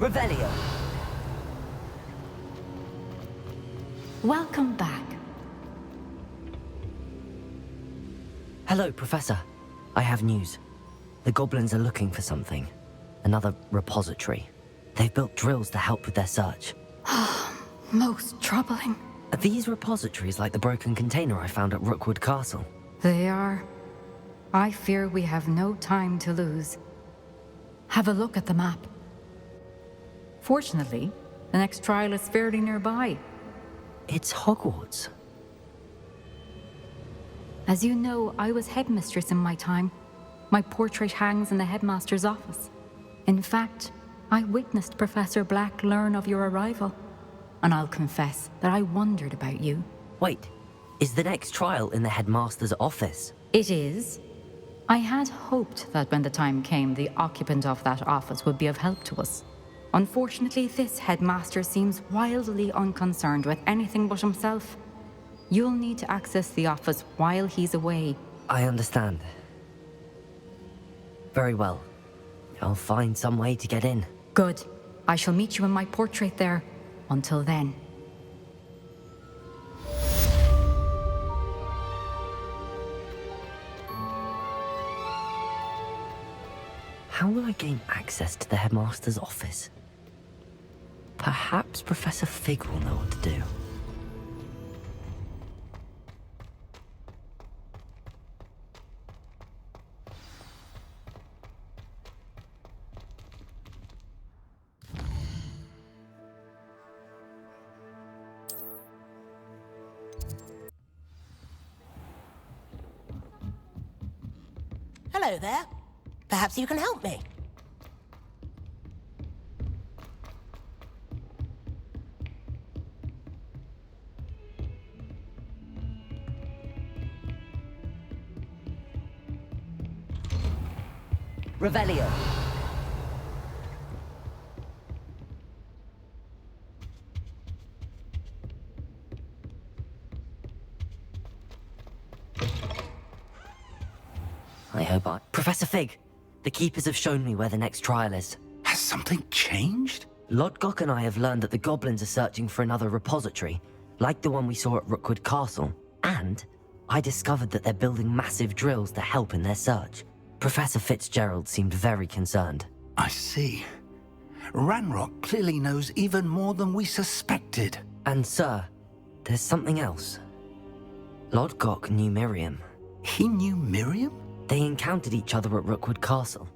Revelio. Welcome back. Hello, Professor. I have news. The goblins are looking for something. Another repository. They've built drills to help with their search. Most troubling. Are these repositories like the broken container I found at Rookwood Castle? They are. I fear we have no time to lose. Have a look at the map. Fortunately, the next trial is fairly nearby. It's Hogwarts. As you know, I was headmistress in my time. My portrait hangs in the headmaster's office. In fact, I witnessed Professor Black learn of your arrival. And I'll confess that I wondered about you. Wait, is the next trial in the headmaster's office? It is. I had hoped that when the time came, the occupant of that office would be of help to us. Unfortunately, this headmaster seems wildly unconcerned with anything but himself. You'll need to access the office while he's away. I understand. Very well. I'll find some way to get in. Good. I shall meet you in my portrait there. Until then. How will I gain access to the headmaster's office? Perhaps Professor Fig will know what to do. Hello there. Perhaps you can help me. Revelio. I hope I... Professor Fig, the Keepers have shown me where the next trial is. Has something changed? Lodgok and I have learned that the goblins are searching for another repository, like the one we saw at Rookwood Castle. And I discovered that they're building massive drills to help in their search. Professor Fitzgerald seemed very concerned. I see. Ranrock clearly knows even more than we suspected. And sir, there's something else. Lodgok knew Miriam. He knew Miriam? They encountered each other at Rookwood Castle.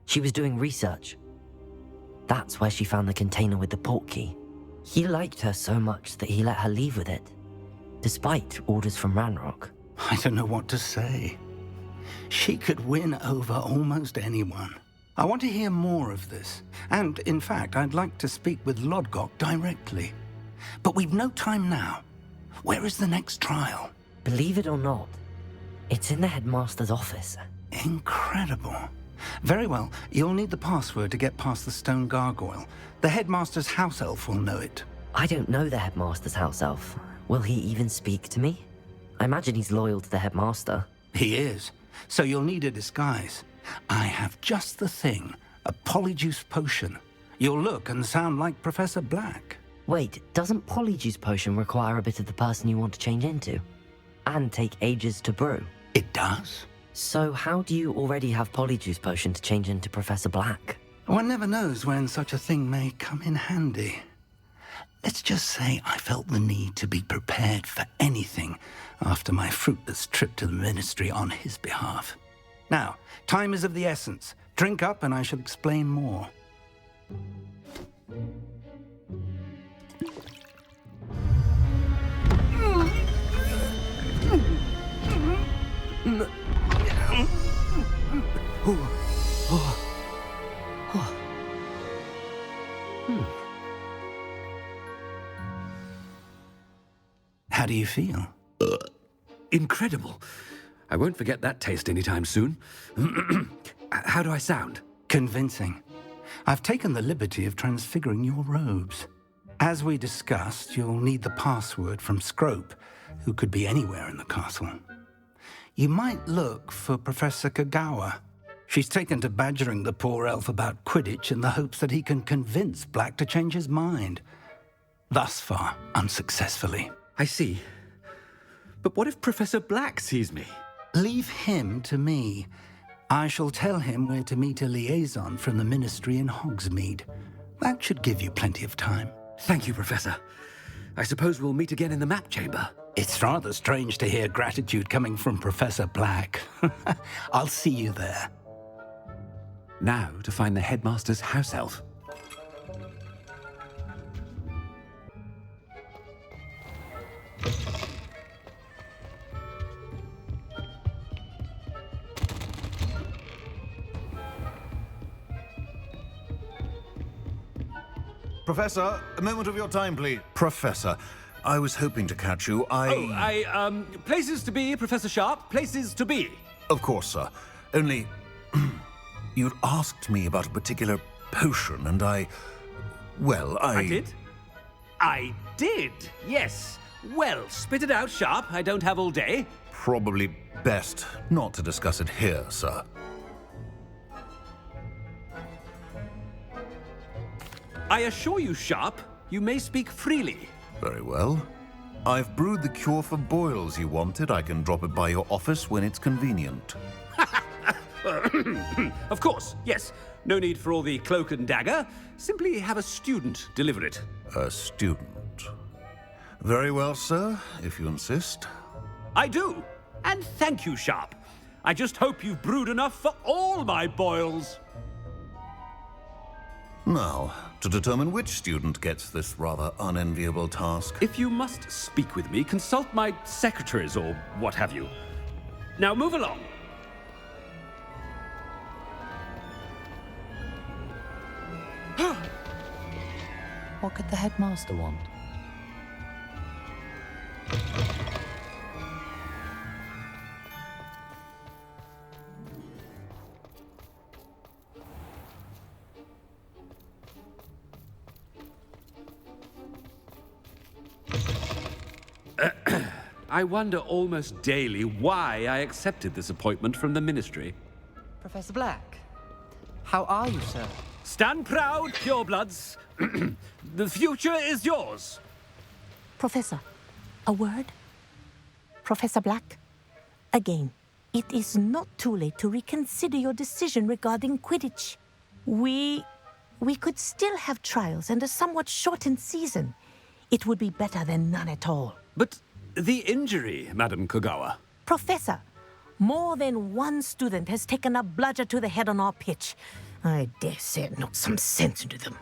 She was doing research. That's where she found the container with the portkey. He liked her so much that he let her leave with it, despite orders from Ranrock. I don't know what to say. She could win over almost anyone. I want to hear more of this. And, in fact, I'd like to speak with Lodgok directly. But we've no time now. Where is the next trial? Believe it or not, it's in the headmaster's office. Incredible. Very well. You'll need the password to get past the stone gargoyle. The headmaster's house elf will know it. I don't know the headmaster's house elf. Will he even speak to me? I imagine he's loyal to the headmaster. He is. So you'll need a disguise. I have just the thing. A Polyjuice potion. You'll look and sound like Professor Black. Wait, doesn't Polyjuice potion require a bit of the person you want to change into? And take ages to brew? It does. So how do you already have Polyjuice potion to change into Professor Black? One never knows when such a thing may come in handy. Let's just say I felt the need to be prepared for anything after my fruitless trip to the ministry on his behalf. Now, time is of the essence. Drink up and I shall explain more. How do you feel? Incredible. I won't forget that taste anytime soon. How do I sound? Convincing. I've taken the liberty of transfiguring your robes. As we discussed, you'll need the password from Scrope, who could be anywhere in the castle. You might look for Professor Kagawa. She's taken to badgering the poor elf about Quidditch in the hopes that he can convince Black to change his mind. Thus far, unsuccessfully. I see. But what if Professor Black sees me? Leave him to me. I shall tell him where to meet a liaison from the Ministry in Hogsmeade. That should give you plenty of time. Thank you, Professor. I suppose we'll meet again in the map chamber. It's rather strange to hear gratitude coming from Professor Black. I'll see you there. Now to find the headmaster's house elf. Professor, a moment of your time, please. Professor, I was hoping to catch you. Places to be, Professor Sharp. Places to be. Of course, sir. Only, you'd asked me about a particular potion, and I did? I did, yes. Well, spit it out, Sharp. I don't have all day. Probably best not to discuss it here, sir. I assure you, Sharp, you may speak freely. Very well. I've brewed the cure for boils you wanted. I can drop it by your office when it's convenient. Of course, yes. No need for all the cloak and dagger. Simply have a student deliver it. A student. Very well, sir, if you insist. I do. And thank you, Sharp. I just hope you've brewed enough for all my boils. Now, to determine which student gets this rather unenviable task. If you must speak with me, consult my secretaries or what have you. Now move along. What could the headmaster want? I wonder almost daily why I accepted this appointment from the Ministry. Professor Black, how are you, sir? Stand proud, purebloods. The future is yours. Professor, a word? Professor Black, again, it is not too late to reconsider your decision regarding Quidditch. We could still have trials and a somewhat shortened season. It would be better than none at all. But the injury, Madam Kogawa. Professor, more than one student has taken a bludger to the head on our pitch. I dare say it knocked some sense into them.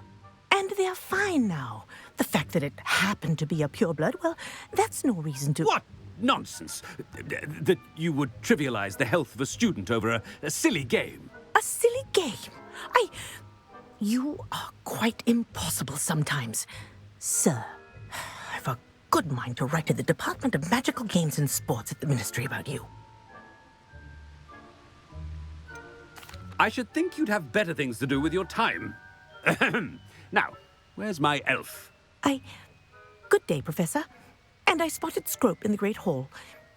And they're fine now. The fact that it happened to be a pureblood, well, that's no reason to... What nonsense! That you would trivialize the health of a student over a silly game. A silly game? You are quite impossible sometimes. Sir, I've a good mind to write to the Department of Magical Games and Sports at the Ministry about you. I should think you'd have better things to do with your time. Now, where's my elf? Good day, Professor. And I spotted Scrope in the Great Hall.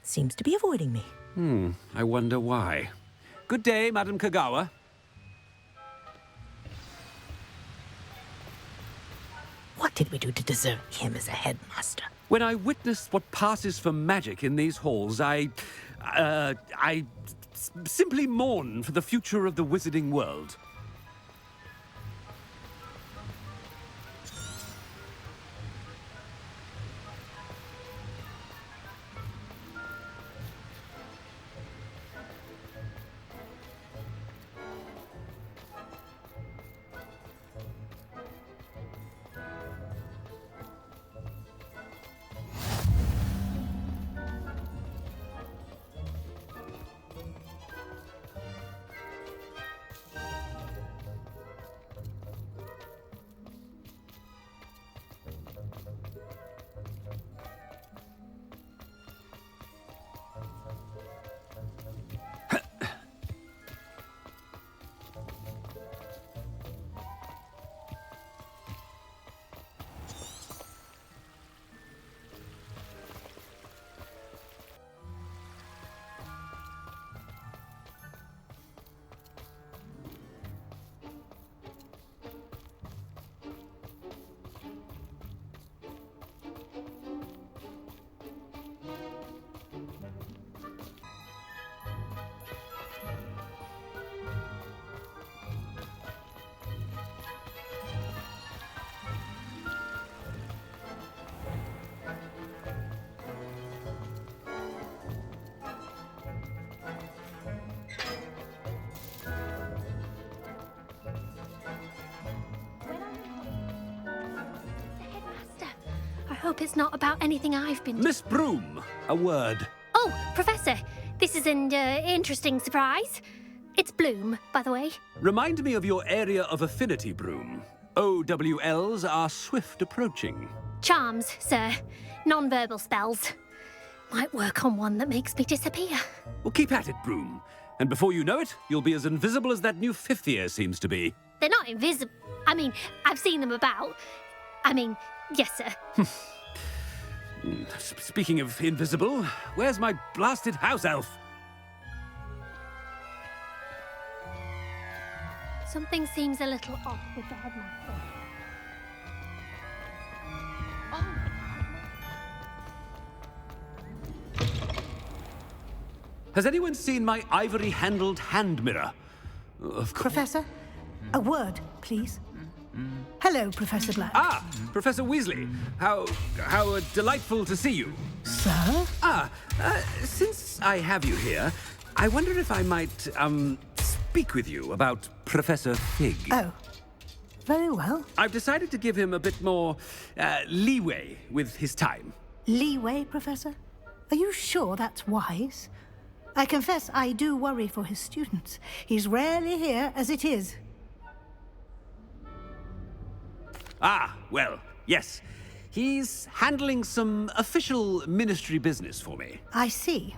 Seems to be avoiding me. I wonder why. Good day, Madam Kogawa. What did we do to deserve him as a headmaster? When I witnessed what passes for magic in these halls, I simply mourn for the future of the wizarding world. hope it's not about anything I've been... Miss Broom, a word. Oh, Professor, this is an interesting surprise. It's Bloom, by the way. Remind me of your area of affinity, Broom. OWLs are swift approaching. Charms, sir. Non-verbal spells. Might work on one that makes me disappear. Well, keep at it, Broom. And before you know it, you'll be as invisible as that new fifth year seems to be. They're not invisible. I mean, I've seen them about. I mean, yes, sir. Speaking of invisible, where's my blasted house elf? Something seems a little off with the headmaster. Has anyone seen my ivory-handled hand mirror? Of course. Professor, a word, please. Hello, Professor Black. Ah, Professor Weasley. How delightful to see you. Sir? Since I have you here, I wonder if I might, speak with you about Professor Fig. Oh, very well. I've decided to give him a bit more, leeway with his time. Leeway, Professor? Are you sure that's wise? I confess I do worry for his students. He's rarely here as it is. Ah, well, yes. He's handling some official ministry business for me. I see.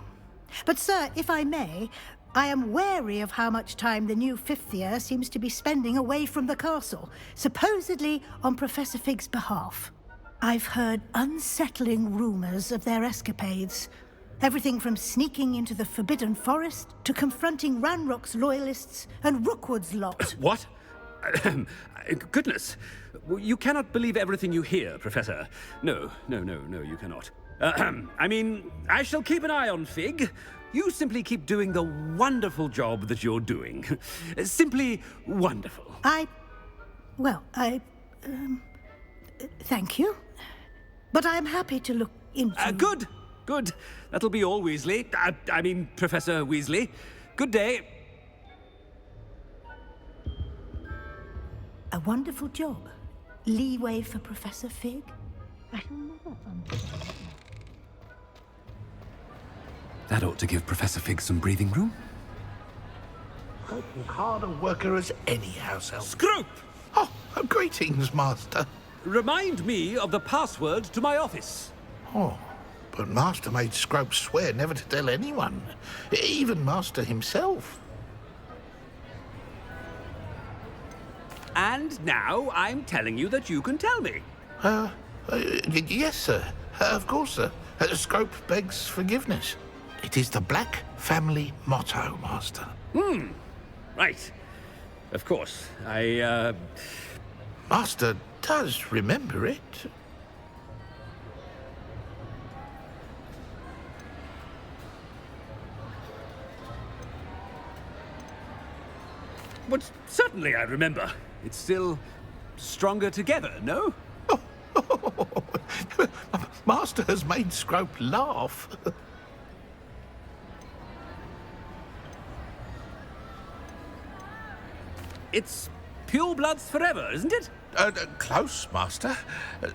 But, sir, if I may, I am wary of how much time the new fifth year seems to be spending away from the castle, supposedly on Professor Fig's behalf. I've heard unsettling rumors of their escapades. Everything from sneaking into the Forbidden Forest to confronting Ranrock's loyalists and Rookwood's lot. What? Goodness. You cannot believe everything you hear, Professor. No, you cannot. I mean, I shall keep an eye on Fig. You simply keep doing the wonderful job that you're doing. Simply wonderful. Thank you. But I'm happy to look into... Good. That'll be all, Weasley. I mean, Professor Weasley. Good day. A wonderful job. Leeway for Professor Fig? I shall never understand. That ought to give Professor Fig some breathing room. Hard a worker as any house elf. Scrope! Oh, greetings, Master. Remind me of the password to my office. Oh, but Master made Scrope swear never to tell anyone, even Master himself. And now I'm telling you that you can tell me. Yes, sir. Of course, sir. Scrope begs forgiveness. It is the Black family motto, Master. Right. Of course. Master does remember it. But certainly I remember. It's still stronger together, no? Master has made Scrope laugh. It's pure bloods forever, isn't it? Close, Master.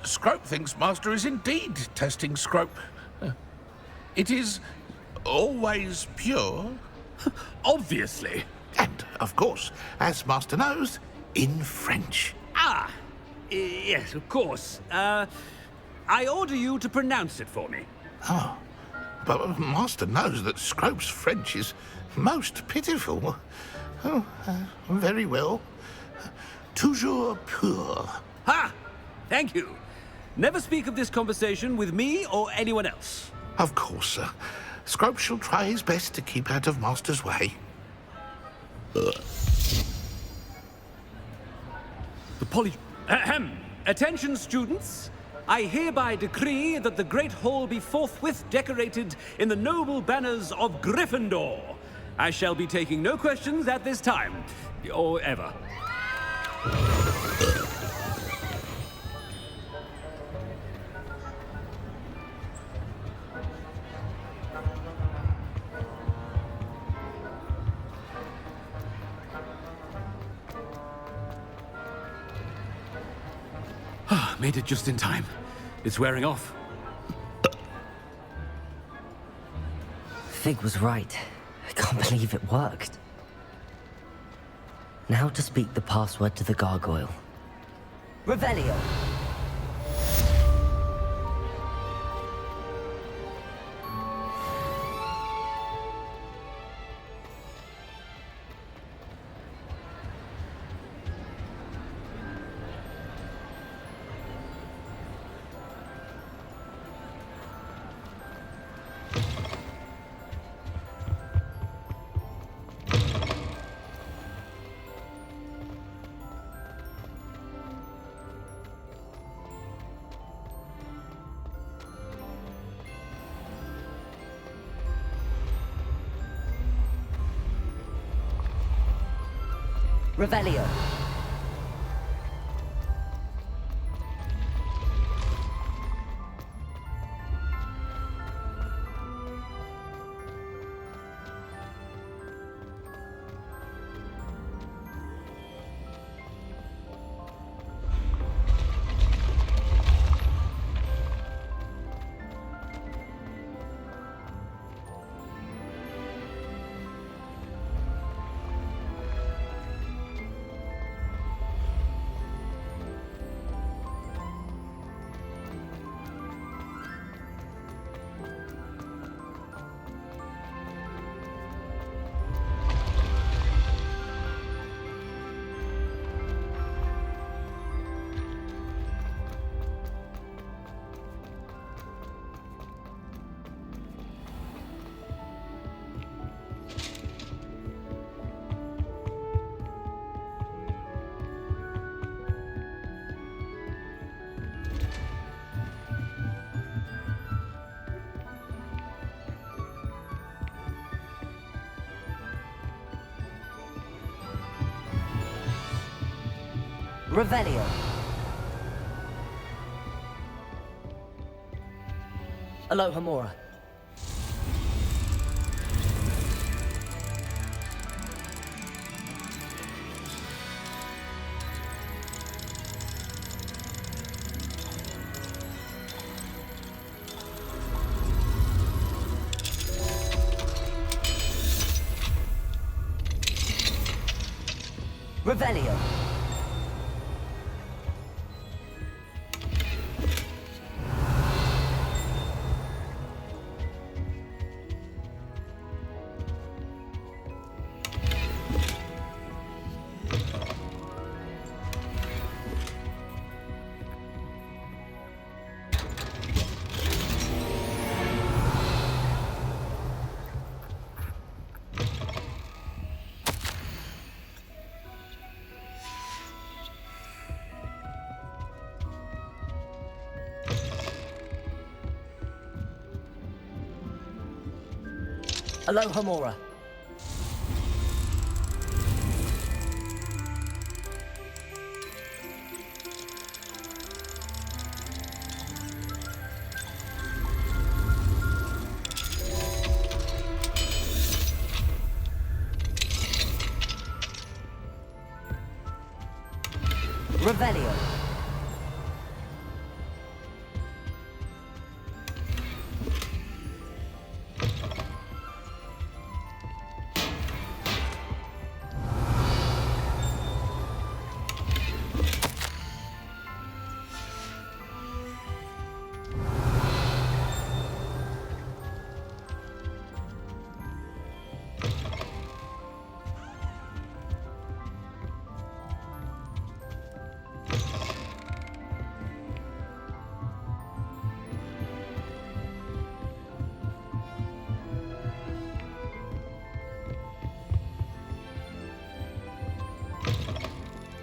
Scrope thinks Master is indeed testing Scrope. It is always pure. Obviously. And, of course, as Master knows, in French. Yes, of course. I order you to pronounce it for me. Oh, but Master knows that Scrope's French is most pitiful. Oh, very well. Toujours pur. Ha! Thank you. Never speak of this conversation with me or anyone else. Of course, sir. Scrope shall try his best to keep out of Master's way. Attention, students. I hereby decree that the Great Hall be forthwith decorated in the noble banners of Gryffindor. I shall be taking no questions at this time, or ever. Made it just in time. It's wearing off. Fig was right. I can't believe it worked. Now to speak the password to the gargoyle. Revelio! Revelio. Revelio. Alohomora. Revelio. Alohomora. Revelio.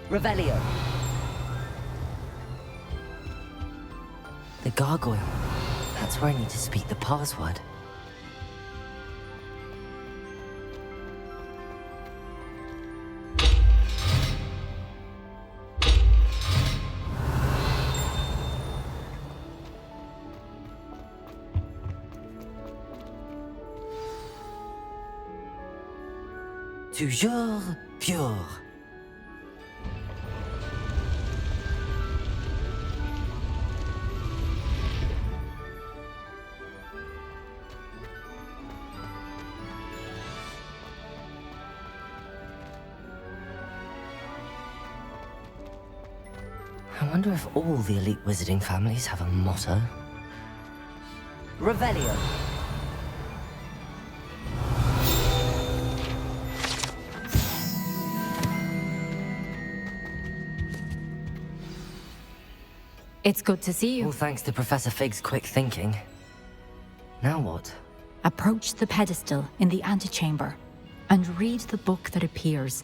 Revelio. The gargoyle. That's where I need to speak the password. Toujours pure. I wonder if all the elite wizarding families have a motto. Revelio. It's good to see you. All thanks to Professor Fig's quick thinking. Now what? Approach the pedestal in the antechamber and read the book that appears.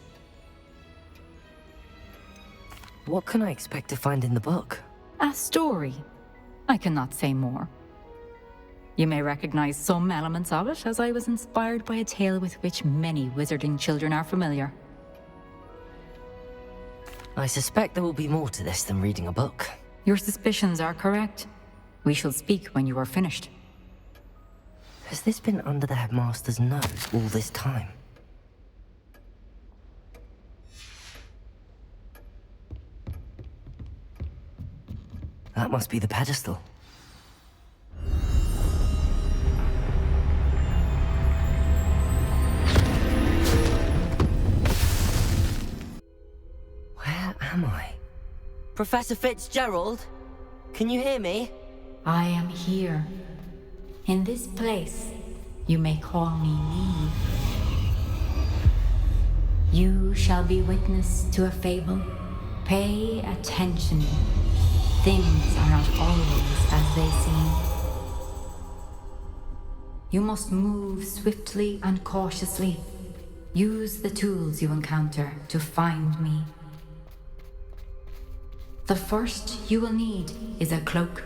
What can I expect to find in the book? A story. I cannot say more. You may recognize some elements of it, as I was inspired by a tale with which many wizarding children are familiar. I suspect there will be more to this than reading a book. Your suspicions are correct. We shall speak when you are finished. Has this been under the headmaster's nose all this time? That must be the pedestal. Where am I? Professor Fitzgerald? Can you hear me? I am here. In this place, you may call me Niamh. You shall be witness to a fable. Pay attention. Things are not always as they seem. You must move swiftly and cautiously. Use the tools you encounter to find me. The first you will need is a cloak.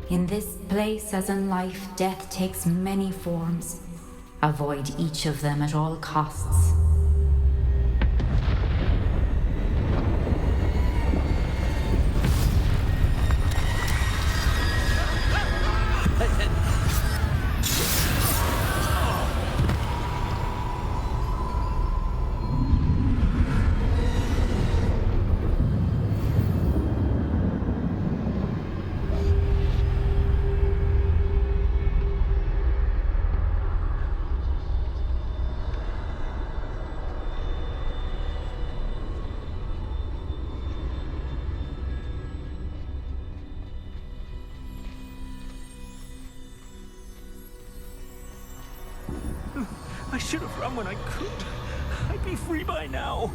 In this place, as in life, death takes many forms. Avoid each of them at all costs. I should have run when I could. I'd be free by now.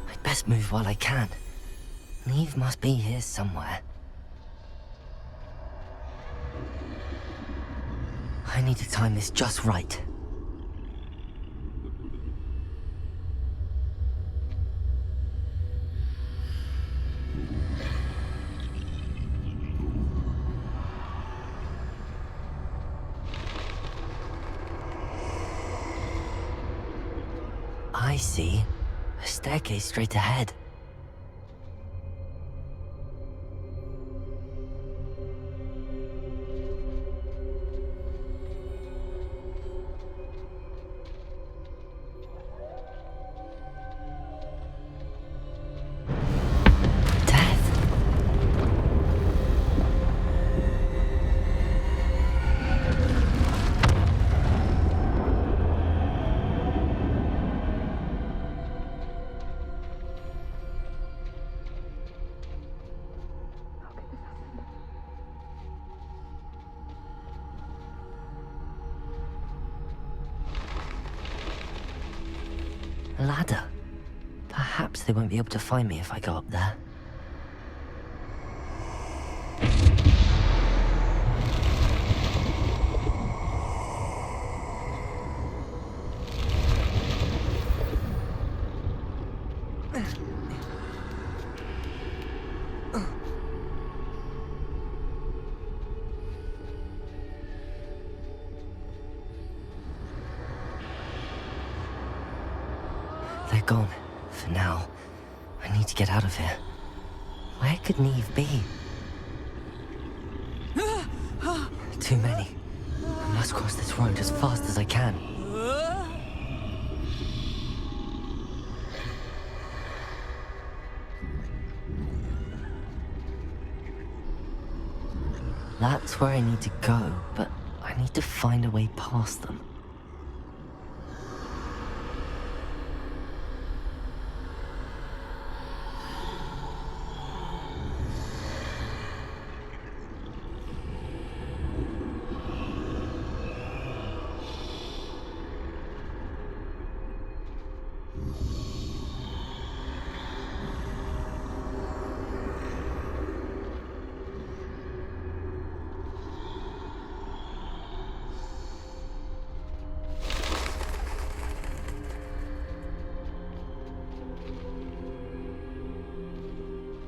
I'd best move while I can. Niamh must be here somewhere. I need to time this just right. I see. A staircase straight ahead. A ladder. Perhaps they won't be able to find me if I go up there. They're gone. For now. I need to get out of here. Where could Niamh be? Too many. I must cross this road as fast as I can. That's where I need to go, but I need to find a way past them.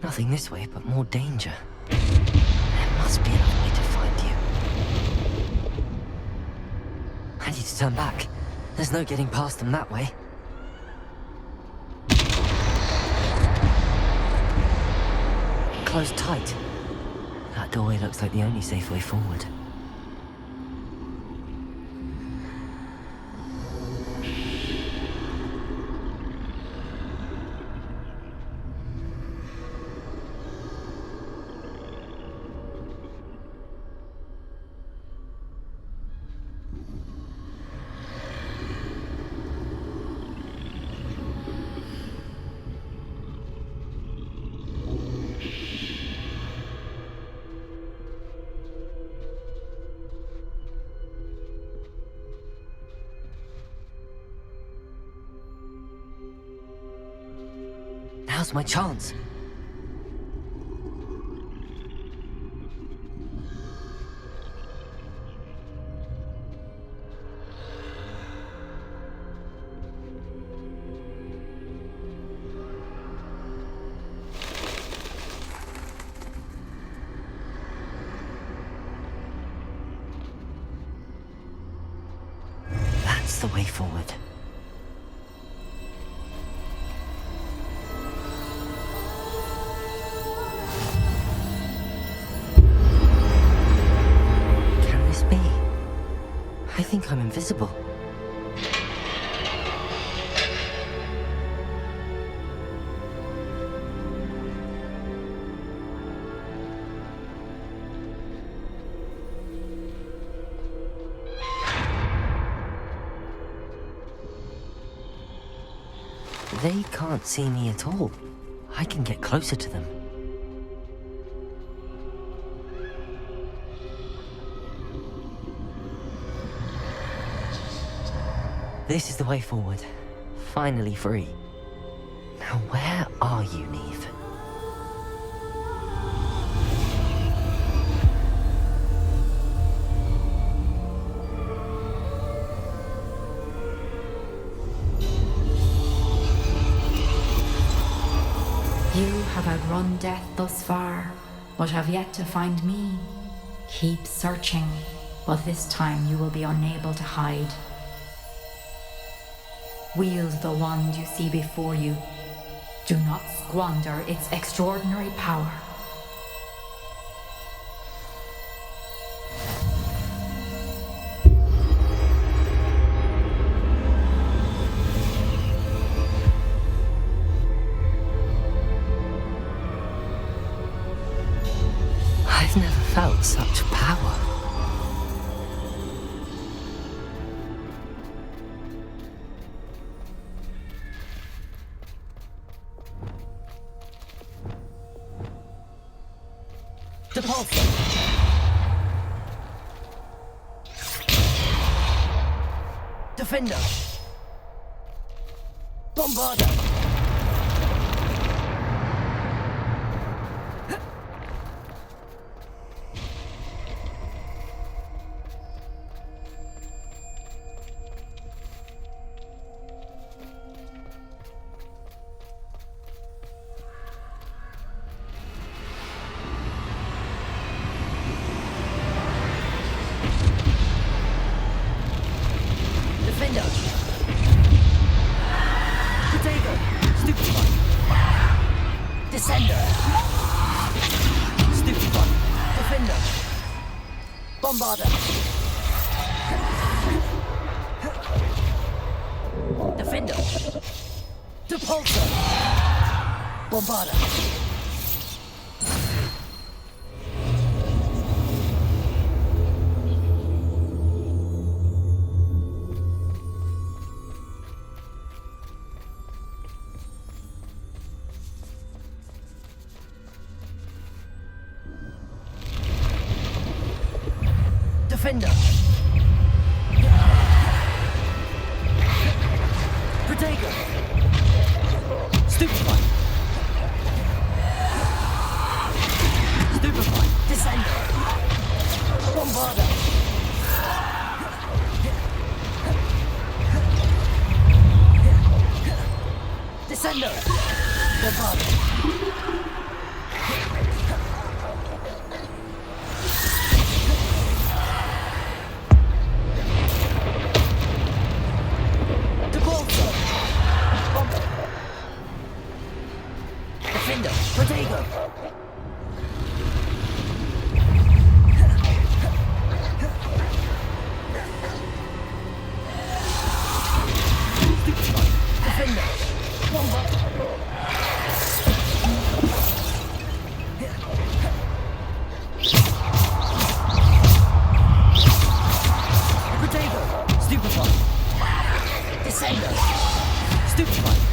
Nothing this way, but more danger. There must be another way to find you. I need to turn back. There's no getting past them that way. Closed tight. That doorway looks like the only safe way forward. Now's my chance. That's the way forward. I think I'm invisible. They can't see me at all. I can get closer to them. This is the way forward. Finally free. Now where are you, Niamh? You have outrun death thus far, but have yet to find me. Keep searching, but this time you will be unable to hide. Wield the wand you see before you. Do not squander its extraordinary power. I've never felt such power. Depulsor! Defender! Bombarder! Bombarder! Defender! Depulsor! Bombarder! Defender! Protego! Stupefy! Stupefy! Descender! Bombarder! Descender! Bombarder! Protego! Defender! Bomba! Protego! Stupefy! Descender! Stupefy!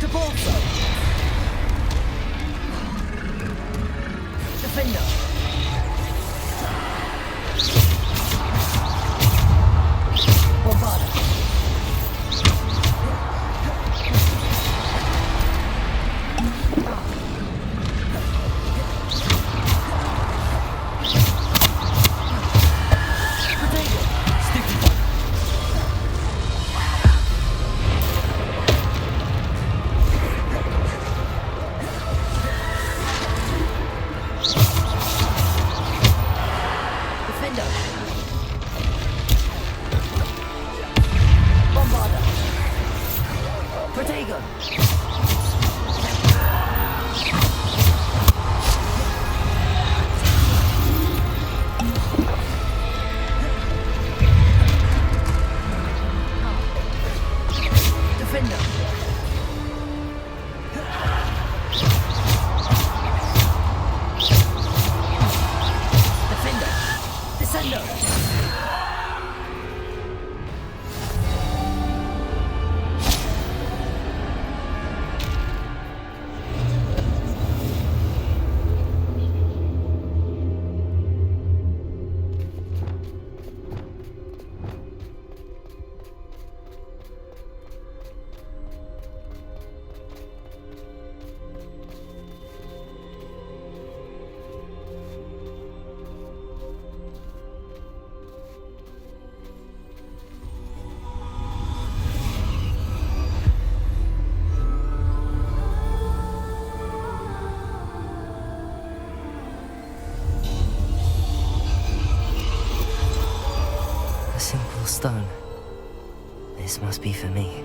Repulsor! Defender! Bombarda! Stone. This must be for me.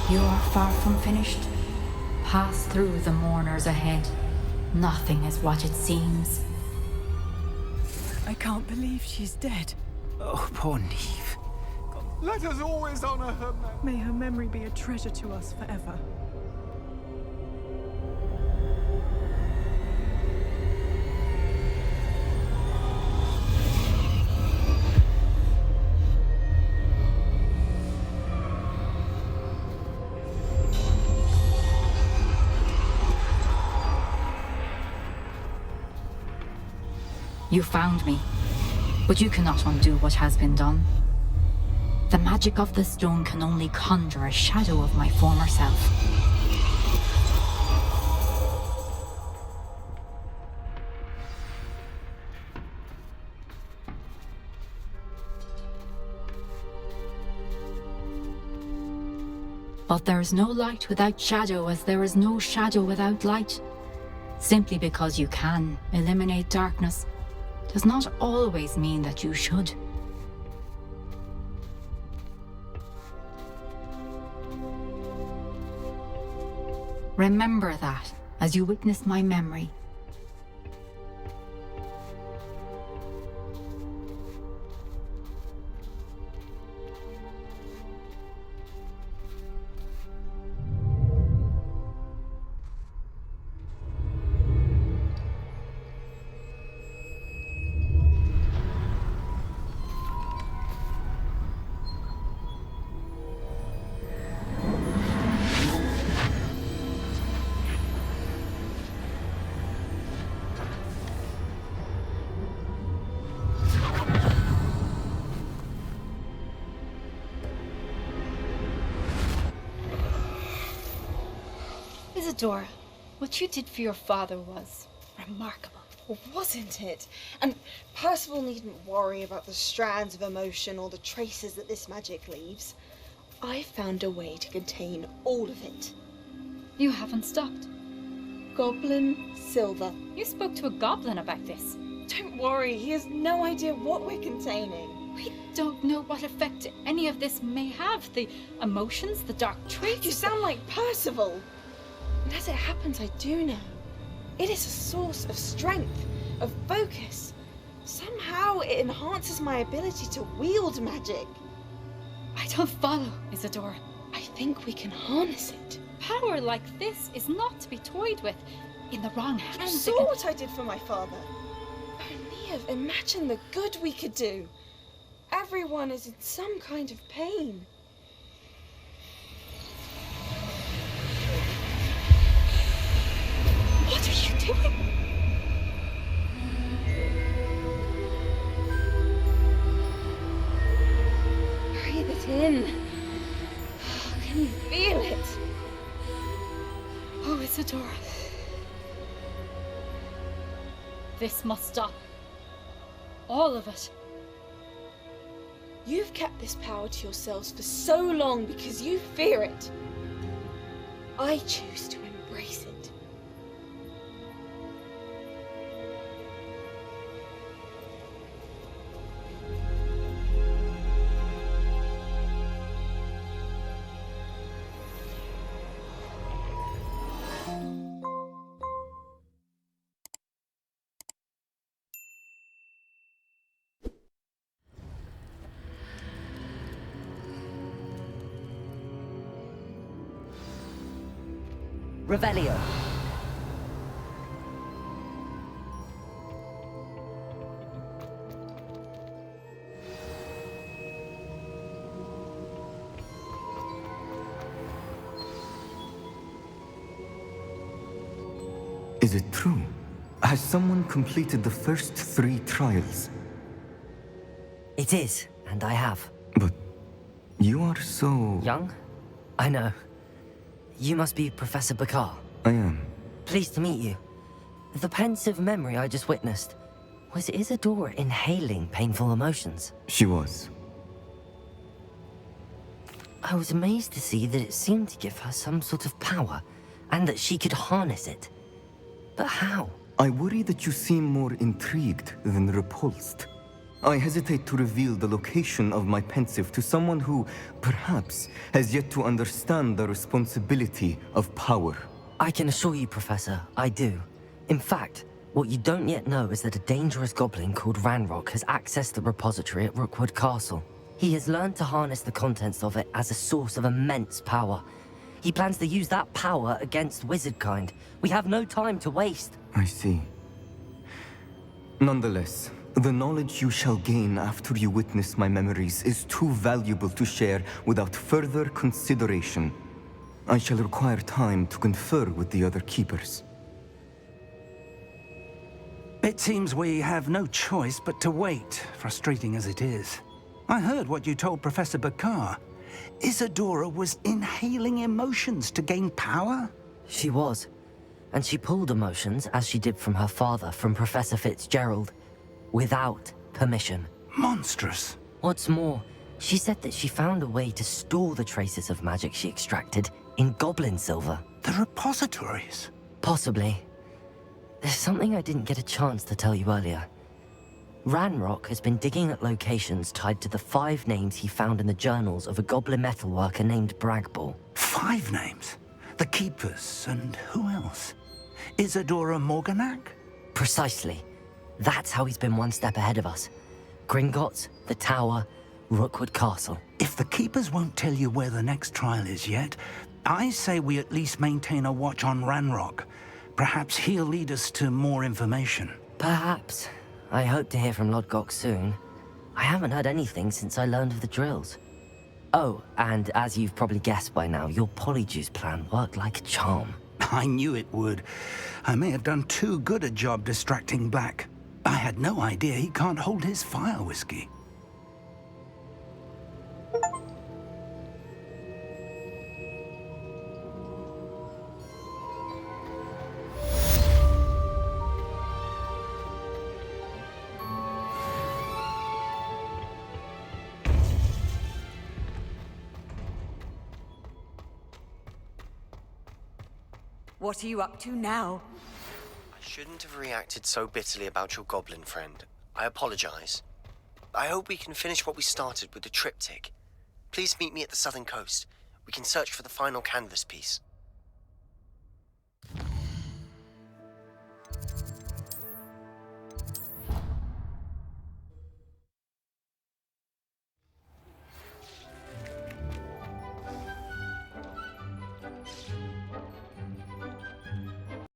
You are far from finished. Pass through the mourners ahead. Nothing is what it seems. I can't believe she's dead. Oh, poor Niamh. Let us always honor her memory. May her memory be a treasure to us forever. You found me, but you cannot undo what has been done. The magic of the stone can only conjure a shadow of my former self. But there is no light without shadow, as there is no shadow without light. Simply because you can eliminate darkness does not always mean that you should. Remember that as you witness my memory. Isadora, what you did for your father was remarkable. Well, wasn't it? And Percival needn't worry about the strands of emotion or the traces that this magic leaves. I found a way to contain all of it. You haven't stopped. Goblin Silver. You spoke to a goblin about this. Don't worry, he has no idea what we're containing. We don't know what effect any of this may have. The emotions, the dark traits. You sound like Percival. And as it happens, I do know. It is a source of strength, of focus. Somehow it enhances my ability to wield magic. I don't follow, Isadora. I think we can harness it. Power like this is not to be toyed with. In the wrong You hands, saw what I did for my father. Oh, Niamh, imagine the good we could do. Everyone is in some kind of pain. What are you doing? Breathe it in. Can you feel it? Oh, Isadora. This must stop. All of it. You've kept this power to yourselves for so long because you fear it. I choose to embrace it. Revelio. Is it true? Has someone completed the first 3 trials? It is, and I have. But you are so... Young? I know. You must be Professor Bakar. I am. Pleased to meet you. The pensive memory I just witnessed, was Isadora inhaling painful emotions? She was. I was amazed to see that it seemed to give her some sort of power, and that she could harness it. But how? I worry that you seem more intrigued than repulsed. I hesitate to reveal the location of my pensive to someone who, perhaps, has yet to understand the responsibility of power. I can assure you, Professor, I do. In fact, what you don't yet know is that a dangerous goblin called Ranrock has accessed the repository at Rookwood Castle. He has learned to harness the contents of it as a source of immense power. He plans to use that power against wizardkind. We have no time to waste. I see. Nonetheless, the knowledge you shall gain after you witness my memories is too valuable to share without further consideration. I shall require time to confer with the other keepers. It seems we have no choice but to wait, frustrating as it is. I heard what you told Professor Bakar. Isadora was inhaling emotions to gain power? She was. And she pulled emotions, as she did from her father, from Professor Fitzgerald, without permission. Monstrous. What's more, she said that she found a way to store the traces of magic she extracted in goblin silver. The repositories? Possibly. There's something I didn't get a chance to tell you earlier. Ranrock has been digging at locations tied to the 5 names he found in the journals of a goblin metalworker named Bragball. 5 names? The Keepers, and who else? Isadora Morganac? Precisely. That's how he's been one step ahead of us. Gringotts, the Tower, Rookwood Castle. If the Keepers won't tell you where the next trial is yet, I say we at least maintain a watch on Ranrock. Perhaps he'll lead us to more information. Perhaps. I hope to hear from Lodgok soon. I haven't heard anything since I learned of the drills. Oh, and as you've probably guessed by now, your Polyjuice plan worked like a charm. I knew it would. I may have done too good a job distracting Black. I had no idea he can't hold his fire whiskey. What are you up to now? I shouldn't have reacted so bitterly about your goblin friend. I apologize. I hope we can finish what we started with the triptych. Please meet me at the southern coast. We can search for the final canvas piece.